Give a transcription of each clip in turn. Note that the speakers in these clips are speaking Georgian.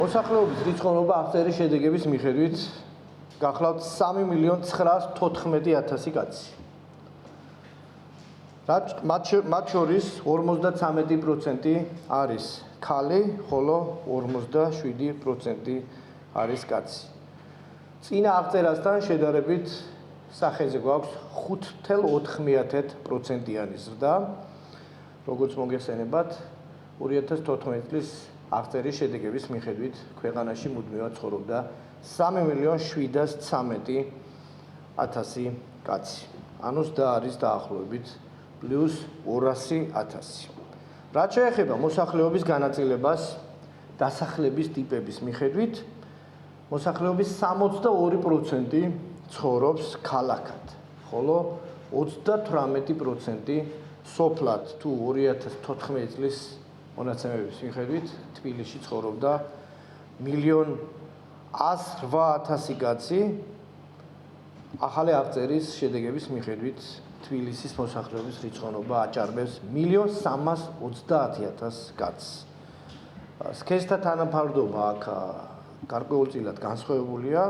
მოსახლეობის რიცხოვნობა აღწერის შედეგების მიხედვით გახლავთ 3.914.000 კაცი. მათ შორის 53% არის ქალი, ხოლო 47% არის კაცი. წინა აღწერასთან შედარებით სახეზე გვაქვს 5.4%-იანი ზრდა, როგორც მოგეხსენებათ, 2014 წლის აღწერის შედეგების მიხედვით ქვეყანაში მუდმივად ცხოვრობდა 3.713.000 კაცი. ანუ ზრდა არის დაახლოებით პლუს 200.000. რაც შეეხება მოსახლეობის განაწილებას დასახლების ტიპების მიხედვით, მოსახლეობის 62% ცხოვრობს ქალაქად, ხოლო 38% სოფლად თუ 2014 წლის მონაცემების მიხედვით თბილისში ცხოვრობდა 1.108.000 კაცი. ახალი აღწერის შედეგების მიხედვით თბილისის მოსახლეობის რიცხოვნობა აჭარბებს 1.330.000 კაცს. სქესთა თანაფარდობა აქ გარკვეულწილად განსხვავებულია,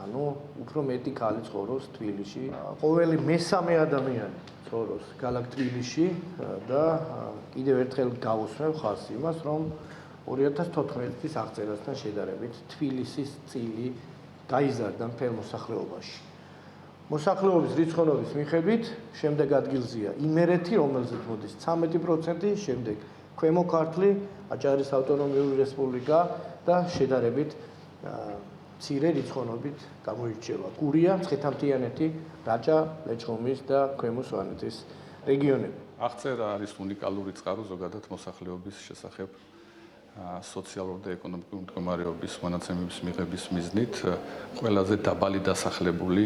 ანუ უფრო მეტი ქალი ცხოვრობს თბილისში. ყოველი მესამე ადამიანი ცხოვრობს ქალაქ თბილისში და კიდევ ერთხელ გავუსმევ ხაზს იმას, რომ 2014 წლის აღწერასთან შედარებით თბილისის წილი გაიზარდა მთელ მოსახლეობაში. მოსახლეობის რიცხოვნობის მიხედვით შემდეგ ადგილზეა იმერეთი, რომელზეც მოდის 13%, შემდეგ ქვემო ქართლი, აჭარის ავტონომიური რესპუბლიკა და შედარებით მცირე რიცხოვნობით გამოირჩევა გურია, მცხეთა-მთიანეთი, რაჭა, ლეჩხუმის და ქვემო სვანეთის რეგიონები. აღწერა არის უნიკალური წყარო ზოგადად მოსახლეობის შესახებ სოციალური და ეკონომიკური მდგომარეობის მონაცემების მიღების მიზნით ყველაზე დაბალი დასახლებული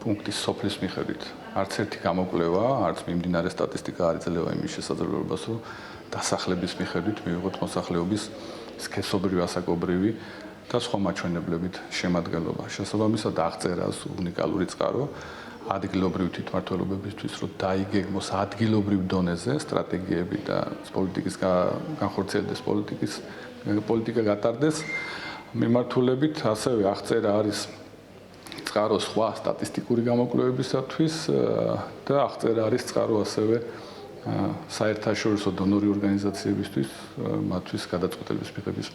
პუნქტის სოფლის მიხედვით. არც ერთი გამოკვლევა, არც მიმდინარე სტატისტიკა არ იძლევა იმის შესაძლებლობას, რომ დასახლების მიხედვით მივიღოთ მოსახლეობის სქესობრივი, ასაკობრივი და სხვა მაჩვენებლებით შემადგენლობა. შესაბამისად აღწერას უნიკალური წყარო ადგილობრივი თვითმმართველობებისთვის, რომ დაიგეგმოს ადგილობრივ დონეზე სტრატეგიები და პოლიტიკის განხორციელდეს პოლიტიკა გატარდეს მიმართულებით, ასევე აღწერა არის წყარო სხვა სტატისტიკური გამოკვლევებისათვის და აღწერა არის წყარო ასევე საერთაშორისო დონორი ორგანიზაციებისთვის, მათთვის გადაწყვეტილების მიღების